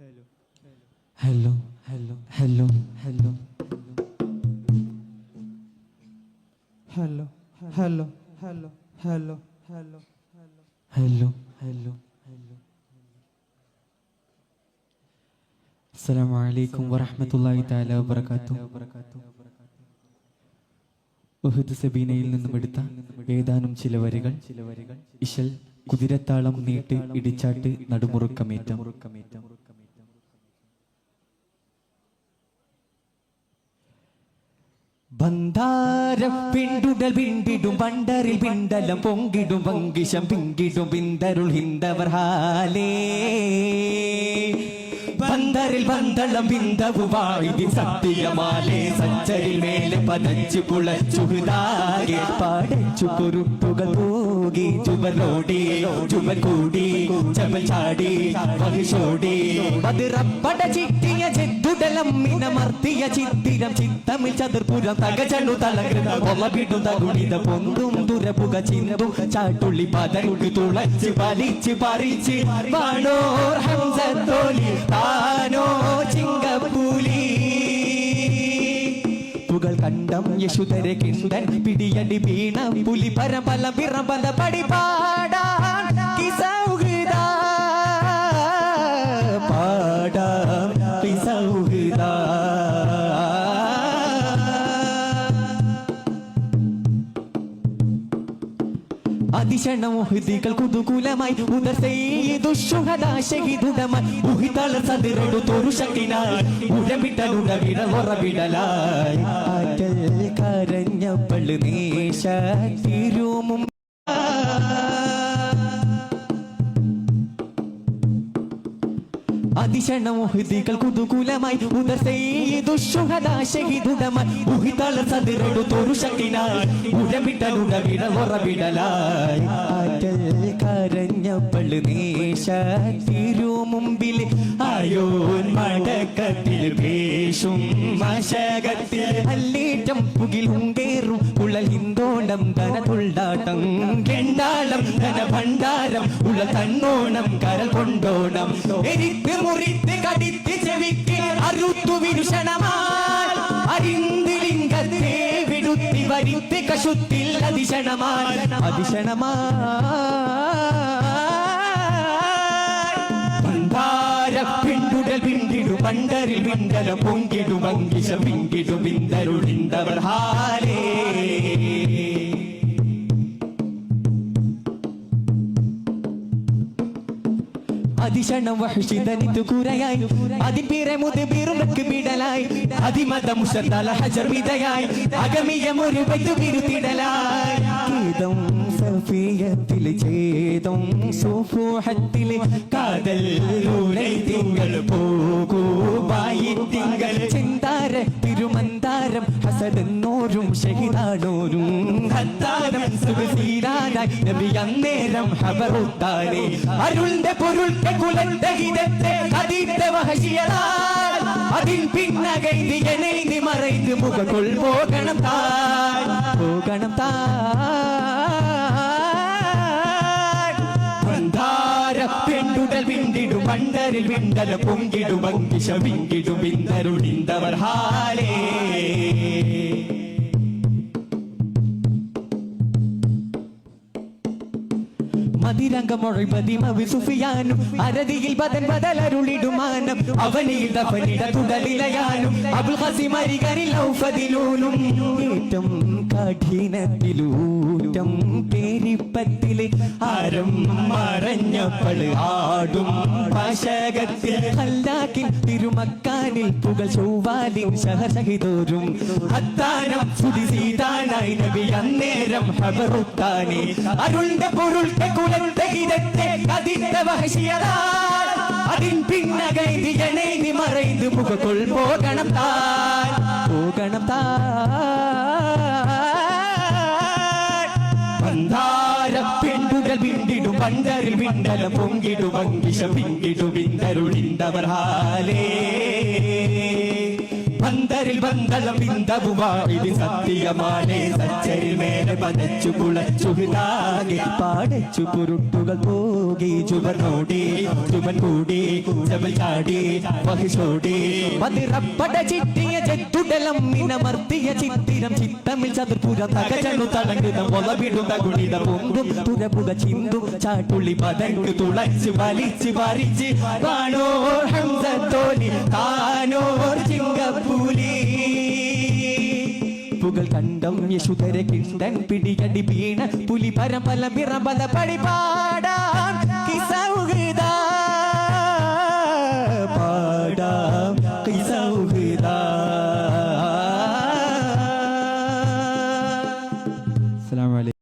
hello, hello, hello, hello, hello, hello, hello, hello, hello, hello, hello, hello. Assalamu alaikum wa rahmatullahi ta'ala wa barakatuh. Uhud സബീനയിൽ നിന്നും എടുത്ത ഏതാനും ചില വരികൾ. ഇശൽ കുതിരത്താളം നീട്ടി ഇടിച്ചാട്ട് നടുമുറുക്കമേറ്റം. ബന്ധാരം പിണ്ടുടൽ പിണ്ടിടും പണ്ടറിൽ പിണ്ടലം പൊങ്കിടും വങ്കിഷം പിങ്കിടും പിന്തരുൾ ഹിന്ദവർ ഹാലേ ബന്ധറിൽ ബന്ധളം ബിന്ദവു വാഴി സത്യമാലേ സഞ്ചരിൽ മേലെ പതച്ചു കുളച്ചുതാകെ പാടച്ചു കുറുപ്പുകൾ പോകി ചുവലോടി ചുവൽ കൂടി ചവൽ ചാടി വഹിഷോടി അത് റബ്ബട ചിട്ടിയ ചെദ്ദുടലം മിനമർത്തിയ ചിത്തിരം ചിത്തമിൽ ചതുർപുരം തകചണു തളകൃത കൊമപിടുത ഗുണിത പൊന്തും ദുരപുക ചിന്തവും ചാട്ടുള്ളി പതരുടി തുളച്ച് വലിച്ച് പറിച്ച് വാണോർ ഹംസത്തോലി താനോ ചിങ്കപ്പൂലി പുകൾ കണ്ടം യശുധര കിണ്ടൻ പിടിയടി വീണ പുലി പരമ്പല വിറമ്പല പടിപാടാൻ കിസൗഹൃദ പാടാം കിസൗഹൃദ അതിശണമോഹിതികൾ കുതുകൂലമായി ഉദർ ചെയ്തുഷുഹദാശഹിതുതമായി ഉഹിതള സതിരടു തോരു ശക്തിനായി ഉടവിടലുടവിട ഉറവിടലായി ആറ്റൽ കരഞ്ഞപ്പള് നേശ തിരുമും അതിശണമോഹിതികൾ കുതുകൂലമായി ഉദർ ചെയ്തുഷുഹദാശഹിതുതമായി ഉഹിതള സതിരടു തോരു ശക്തിനായി ഉടവിടലുടവിട ഉറവിടലായി ആറ്റൽ കരഞ്ഞപ്പള് നേശ തിരുമുമ്പിൽ ആയോൻ മടക്കത്തിൽ പേശും മശകത്തിൽ അല്ലേറ്റം പുകിലുങ്കേറും ഉളൽ ഹിന്ദോണം ധനതുള്ളാട്ടം കെണ്ടാളം ധന ഭണ്ഡാരം ഉള്ള തന്നോണം കരൽ കൊണ്ടോണം എരിത്ത് മുറിത്ത് കടിത്ത് ചെവിക്ക് അറുത്തു വിരുഷണമാൽ അരിന്ത് ലിംഗത്തെ വിടുത്തി വരിത്ത് കശുത്തിൽ അതിശണമാൽ പിണ്ടുടൽ പിണ്ടിടു പണ്ടരിൽ പിണ്ടലം പൊങ്കിടു വങ്കിഷം പിങ്കിടു പിന്തരുളിന്തവർ ഹാലേ അതിശണം വഹിഷിതനിത്തു കുരയായി അതിപിറെ മുതുപിറുമക്ക് പിടലായി അതിമതമുഷത്തല ഹജർ വിതയായി അഗമിയമൊരു ബൈത്തു വിരുത്തിടലായി ഗീതം സഫിയത്തിൽ ഛേദം സുഫൂഹത്തിൽ കാതൽ ലൂലൈ തിങ്കൾ പോകൂ ബായി തിങ്കൾ ചിന്താര തിരുമന്താരം ഹസദെന്നോരും ഷഹിദാണോരും ഹത്താരം സുഖസീരാനായി നബി അന്നേരം ഹബറുത്താനെ അരുളിന്റെ പൊരുൾ കുലന്തഹിതത്തെ അതിന്റെ വഹശിയതാൽ അതിൻ പിന്നകൈതിയനെയ്തി മറൈത് മുഖകൊൾ പോകണം താൻ പോകണം താൻ ബന്ധാര പെണ്ടുടൽ വിണ്ടിടു പണ്ടരിൽ വിണ്ടല പൊങ്കിടു വങ്കിഷ വിങ്കിടു ബിന്ദരുളിന്തവർ ഹാലേ മതിരംഗമൊഴിപതിമവി സുഫിയാനും അരതിയിൽ ബദൻ ബദലരുളിടുമാനം അവനിൽ ദഫനിട തുടലിലയാനും അബുൽ ഖാസിം അരികരിൽ ഔഫദിലൂനും ഏറ്റം കഠിനത്തിലൂറ്റം പേരിപ്പത്തിലെ ആരം മറഞ്ഞപ്പള് ആടും പാശകത്തിൽ ഹല്ലാക്കിൻ തിരുമക്കാനിൽ പുകൾ ചൊവ്വാലിൻ ശഹശഹിതോരും അത്താനം സുതി സീതാനായി നബി അന്നേരം ഹബറുത്താനെ അരുളിന്റെ പൊരുൾ കുലന്തഹിതത്തെ അതിന്റെ വഹശിയതാൽ അതിൻ പിന്നകൈതിയനെയ്തി മറൈത് മുഖകൊൾ പോകണം താൻ പോകണം താൻ ബന്ധാരം പിണ്ടുടൽ പിണ്ടിടു പണ്ടരിൽ പിണ്ടല പൊങ്കിടു വങ്കിഷം പിങ്കിടു പിന്തരുളിന്തവർ ഹാലേ അന്തരിൽ ബന്ധളം ബിന്ദവുമായിത് സത്യമാനേ സച്ചരി മേലെ പതച്ചു കുളച്ചുതാകെ പാടച്ചു പുരുട്ടുകൾ പോകി ചുവനോടി ചുവൻ കൂടി ചവൽ ചാടി വഹിഷോടി മതിറപ്പട ചിട്ടിയ ചെത്തുടലം മിനമർത്തിയ ചിത്തിരം ചിത്തമിൽ ചതുർപുര തകചണു തടങ്ങുന്ന ഒളവിടുന്ന ഗുണിത പൊങ്കും തുരപുക ചിന്തും ചാട്ടുള്ളി പതങ്കു തുളച്ചു വലിച്ചു വരിച്ച് വാണോർ ഹംസത്തോലി താനോർ ചിങ്കപ്പൂലി പുകൾ കണ്ടം യശുധര കിണ്ടൻ പിടിയടി വീണ പുലി പരമ്പല വിറബല പടിപാടാൻ കിസൗക്